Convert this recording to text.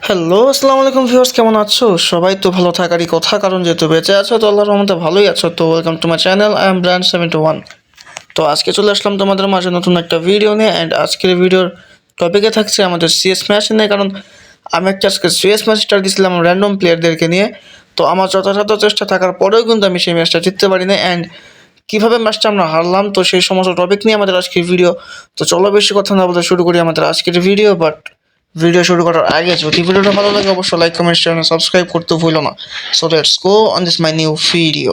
Hello, আসসালামু আলাইকুম viewers, কেমন আছো? সবাই তো ভালো থাকারই কথা, কারণ যেহেতু বেঁচে আছো তো আল্লাহর রহমতে ভালোই আছো। তো welcome to my channel, I am brand 71। তো আজকে চলে আসলাম তোমাদের মাঝে নতুন একটা ভিডিও নিয়ে। অ্যান্ড আজকের ভিডিওর টপিকে থাকছে আমাদের সিএস ম্যাচ নিয়ে, কারণ আমি একটা আজকে সিএস ম্যাচ স্টার্ট দিয়েছিলাম র্যান্ডম প্লেয়ারদেরকে নিয়ে। তো আমার যথাযথ চেষ্টা থাকার পরেও কিন্তু আমি সেই ম্যাচটা জিততে পারি না। অ্যান্ড কীভাবে ম্যাচটা আমরা হারলাম, তো সেই সমস্ত টপিক নিয়ে আমাদের আজকের ভিডিও। তো চলো বেশি কথা না বলে শুরু করি আমাদের আজকের ভিডিও। বাট ভিডিও শুরু করার আগে যদি ভিডিওটা ভালো লাগে অবশ্যই লাইক কমেন্ট শেয়ার সাবস্ক্রাইব করতে ভুলো না। So let's go on this my new video.